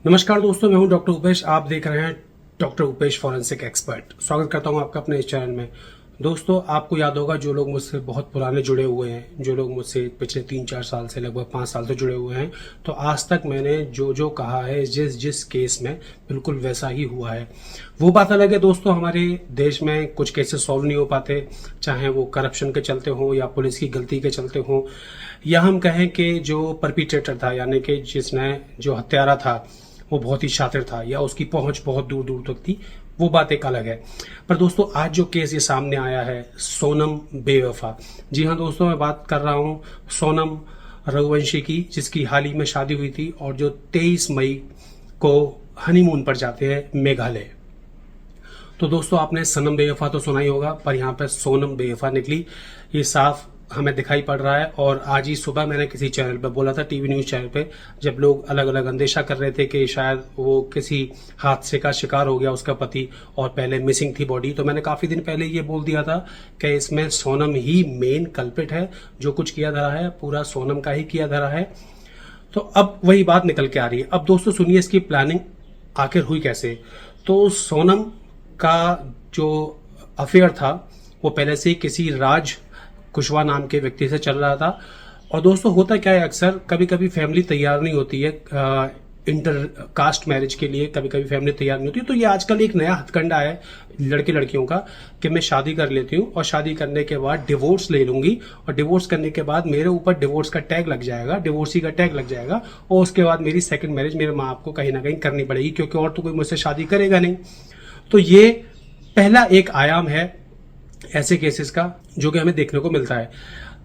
नमस्कार दोस्तों, मैं हूं डॉक्टर उपेश। आप देख रहे हैं डॉक्टर उपेश फॉरेंसिक एक्सपर्ट। स्वागत करता हूं आपका अपने इस चैनल में। दोस्तों, आपको याद होगा, जो लोग मुझसे बहुत पुराने जुड़े हुए हैं, जो लोग मुझसे पिछले 3-4 साल से लगभग 5 साल से जुड़े हुए हैं, तो आज तक मैंने जो जो कहा है, जिस जिस केस में, बिल्कुल वैसा ही हुआ है। वो बात अलग है दोस्तों, हमारे देश में कुछ केसेस सॉल्व नहीं हो पाते, चाहे वो करप्शन के चलते हों या पुलिस की गलती के चलते हों, या हम कहें कि जो परपिट्रेटर था, यानी कि जिसने जो हत्यारा था वो बहुत ही शातिर था, या उसकी पहुंच बहुत दूर दूर तक थी। वो बात एक अलग है। पर दोस्तों, आज जो केस ये सामने आया है, सोनम बेवफा। जी हाँ दोस्तों, मैं बात कर रहा हूं सोनम रघुवंशी की, जिसकी हाल ही में शादी हुई थी और जो 23 मई को हनीमून पर जाते हैं मेघालय। तो दोस्तों, आपने सनम बेवफा तो सुना ही होगा, पर यहाँ पे सोनम बेवफा निकली, ये साफ हमें दिखाई पड़ रहा है। और आज ही सुबह मैंने किसी चैनल पे बोला था, टीवी न्यूज चैनल पे, जब लोग अलग अलग अंदेशा कर रहे थे कि शायद वो किसी हादसे का शिकार हो गया उसका पति, और पहले मिसिंग थी बॉडी, तो मैंने काफी दिन पहले ये बोल दिया था कि इसमें सोनम ही मेन कल्प्रिट है। जो कुछ किया धरा है पूरा सोनम का ही किया धरा है। तो अब वही बात निकल के आ रही है। अब दोस्तों सुनिए, इसकी प्लानिंग आखिर हुई कैसे। तो सोनम का जो अफेयर था वो पहले से ही किसी राज कुशवाहा नाम के व्यक्ति से चल रहा था। और दोस्तों, होता क्या है, अक्सर कभी कभी फैमिली तैयार नहीं होती है इंटर कास्ट मैरिज के लिए, कभी कभी फैमिली तैयार नहीं होती। तो ये आजकल एक नया हथकंडा है लड़के लड़कियों का कि मैं शादी कर लेती हूँ और शादी करने के बाद डिवोर्स ले लूंगी, और डिवोर्स करने के बाद मेरे ऊपर डिवोर्स का टैग लग जाएगा, डिवोर्सी का टैग लग जाएगा, और उसके बाद मेरी सेकंड मैरिज मेरे माँ बाप को कहीं ना कहीं करनी पड़ेगी, क्योंकि और तो कोई मुझसे शादी करेगा नहीं। तो ये पहला एक आयाम है ऐसे केसेस का जो कि हमें देखने को मिलता है।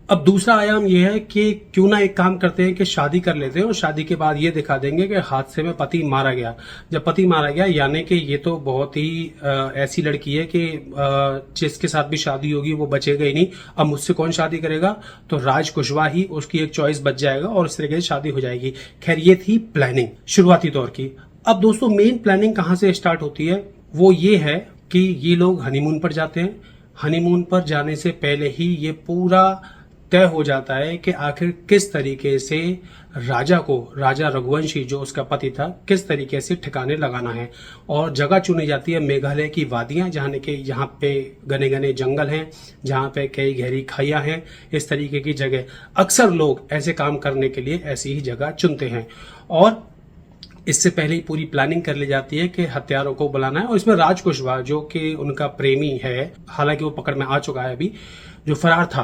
अब दूसरा आयाम यह है कि क्यों ना एक काम करते हैं कि शादी कर लेते हैं और शादी के बाद ये दिखा देंगे कि हादसे में पति मारा गया। जब पति मारा गया, यानी कि ये तो बहुत ही ऐसी लड़की है कि जिसके साथ भी शादी होगी वो बचेगा ही नहीं। अब मुझसे कौन शादी करेगा, तो राज कुशवाहा ही उसकी एक चॉइस बच जाएगा और इस तरीके से शादी हो जाएगी। खैर, ये थी प्लानिंग शुरुआती तौर की। अब दोस्तों, मेन प्लानिंग कहां से स्टार्ट होती है, वो ये है कि ये लोग हनीमून पर जाते हैं। हनीमून पर जाने से पहले ही ये पूरा तय हो जाता है कि आखिर किस तरीके से राजा रघुवंशी जो उसका पति था, किस तरीके से ठिकाने लगाना है। और जगह चुनी जाती है मेघालय की वादियां, जहां पे घने घने जंगल हैं, जहां पे कई गहरी खाइयां हैं। इस तरीके की जगह अक्सर लोग ऐसे काम करने के लिए ऐसी ही जगह चुनते हैं। और इससे पहले ही पूरी प्लानिंग कर ली जाती है कि हत्यारों को बुलाना है। और इसमें राज कुशवाहा, जो कि उनका प्रेमी है, हालांकि वो पकड़ में आ चुका है अभी, जो फरार था,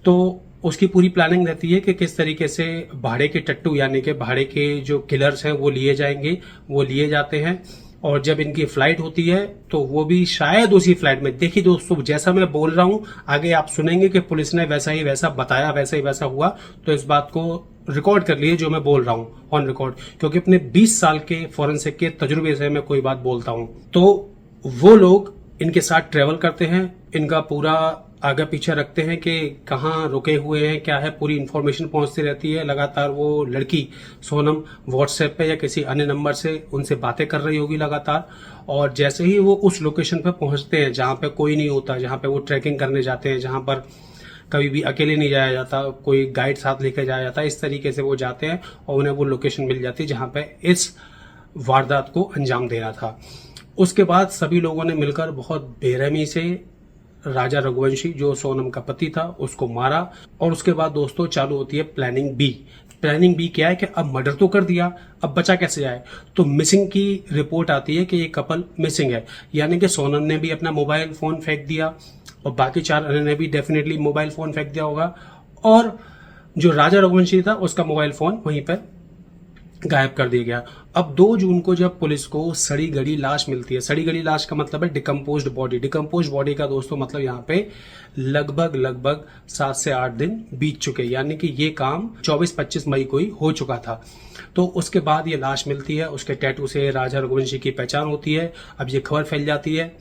तो उसकी पूरी प्लानिंग रहती है कि किस तरीके से भाड़े के टट्टू, यानी कि भाड़े के जो किलर्स हैं वो लिए जाएंगे, वो लिए जाते हैं। और जब इनकी फ्लाइट होती है तो वो भी शायद उसी फ्लाइट में, देखिए दोस्तों, जैसा मैं बोल रहा हूं, आगे आप सुनेंगे कि पुलिस ने वैसा ही वैसा बताया, वैसा ही वैसा हुआ। तो इस बात को रिकॉर्ड कर लिए जो मैं बोल रहा हूं ऑन रिकॉर्ड, क्योंकि अपने 20 साल के फॉरेंसिक के तजुर्बे से मैं कोई बात बोलता हूं। तो वो लोग इनके साथ ट्रेवल करते हैं, इनका पूरा आगे पीछे रखते हैं कि कहाँ रुके हुए हैं, क्या है, पूरी इन्फॉर्मेशन पहुंचती रहती है। लगातार वो लड़की सोनम व्हाट्सएप पे या किसी अन्य नंबर से उनसे बातें कर रही होगी लगातार। और जैसे ही वो उस लोकेशन पे पहुंचते हैं जहां पे कोई नहीं होता, जहां पे वो ट्रैकिंग करने जाते हैं, जहां पर कभी भी अकेले नहीं जाया जाता, कोई गाइड साथ लेकर जाया जाता, इस तरीके से वो जाते हैं और उन्हें वो लोकेशन मिल जाती है जहां पे इस वारदात को अंजाम देना था। उसके बाद सभी लोगों ने मिलकर बहुत बेरहमी से राजा रघुवंशी, जो सोनम का पति था, उसको मारा। और उसके बाद दोस्तों चालू होती है प्लानिंग बी। प्लानिंग बी क्या है कि अब मर्डर तो कर दिया, अब बचा कैसे जाए। तो मिसिंग की रिपोर्ट आती है कि ये कपल मिसिंग है, यानी कि सोनम ने भी अपना मोबाइल फोन फेंक दिया और बाकी 4 अन्य ने भी डेफिनेटली मोबाइल फोन फेंक दिया होगा। और जो राजा रघुवंशी था उसका मोबाइल फोन वहीं पर गायब कर दिया गया। अब 2 जून को जब पुलिस को सड़ी गड़ी लाश मिलती है, सड़ी गड़ी लाश का मतलब है डिकम्पोज्ड बॉडी। डिकम्पोज्ड बॉडी का दोस्तों मतलब यहाँ पे लगभग 7 से 8 दिन बीत चुके, यानी कि ये काम 24-25 मई को ही हो चुका था। तो उसके बाद ये लाश मिलती है, उसके टैटू से राजा रघुवंशी की पहचान होती है। अब ये खबर फैल जाती है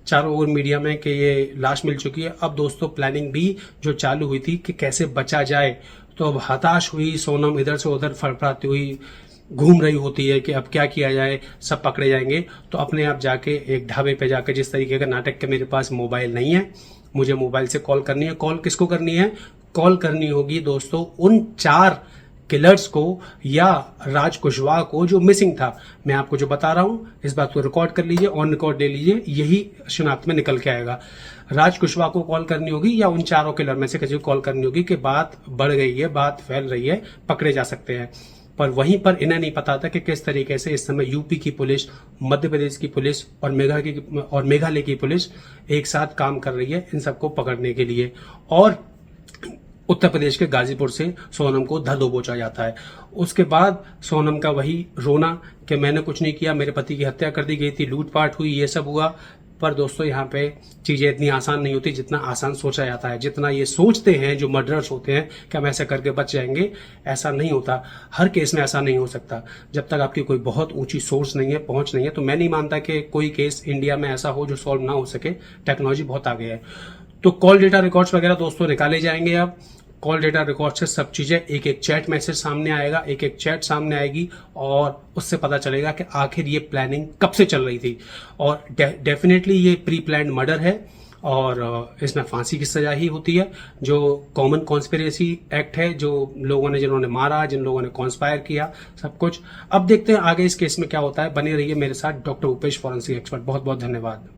चारों ओर मीडिया में कि ये लाश मिल चुकी है। अब दोस्तों प्लानिंग भी जो चालू हुई थी कि कैसे बचा जाए, तो अब हताश हुई सोनम इधर से उधर फड़फड़ाती हुई घूम रही होती है कि अब क्या किया जाए, सब पकड़े जाएंगे। तो अपने आप जाके एक ढाबे पे जाके, जिस तरीके का नाटक के मेरे पास मोबाइल नहीं है, मुझे मोबाइल से कॉल करनी है। कॉल किसको करनी है, कॉल करनी होगी दोस्तों उन 4 किलर्स को या राज कुशवाहा को जो मिसिंग था। मैं आपको जो बता रहा हूं इस बात को रिकॉर्ड कर लीजिए, ऑन रिकॉर्ड ले लीजिए, यही शिनाख्त में निकल के आएगा। राज कुशवाहा को कॉल करनी होगी या उन चारों किलर में से किसी को कॉल करनी होगी कि बात बढ़ गई है, बात फैल रही है, पकड़े जा सकते हैं। पर वहीं पर इन्हें नहीं पता था कि किस तरीके से इस समय यूपी की पुलिस, मध्य प्रदेश की पुलिस और मेघालय की पुलिस एक साथ काम कर रही है इन सबको पकड़ने के लिए। और उत्तर प्रदेश के गाजीपुर से सोनम को धर दबोचा जाता है। उसके बाद सोनम का वही रोना कि मैंने कुछ नहीं किया, मेरे पति की हत्या कर दी गई थी, लूटपाट हुई, ये सब हुआ। पर दोस्तों यहाँ पे चीजें इतनी आसान नहीं होती जितना आसान सोचा जाता है। जितना ये सोचते हैं जो मर्डरर्स होते हैं कि हम ऐसा करके बच जाएंगे, ऐसा नहीं होता। हर केस में ऐसा नहीं हो सकता। जब तक आपकी कोई बहुत ऊंची सोर्स नहीं है, पहुंच नहीं है, तो मैं नहीं मानता कि कोई केस इंडिया में ऐसा हो जो सॉल्व ना हो सके। टेक्नोलॉजी बहुत आगे है। तो कॉल डेटा रिकॉर्ड्स वगैरह दोस्तों निकाले जाएंगे। अब कॉल डेटा रिकॉर्ड से सब चीजें, एक एक चैट मैसेज सामने आएगा, एक एक चैट सामने आएगी और उससे पता चलेगा कि आखिर ये प्लानिंग कब से चल रही थी। और डेफिनेटली ये प्री प्लान्ड मर्डर है और इसमें फांसी की सजा ही होती है, जो कॉमन कॉन्स्पिरेसी एक्ट है, जो लोगों ने, जिन्होंने मारा, जिन लोगों ने कॉन्स्पायर किया, सब कुछ। अब देखते हैं आगे इस केस में क्या होता है। बने रहिए मेरे साथ। Doctor Upesh, forensic expert. बहुत बहुत धन्यवाद।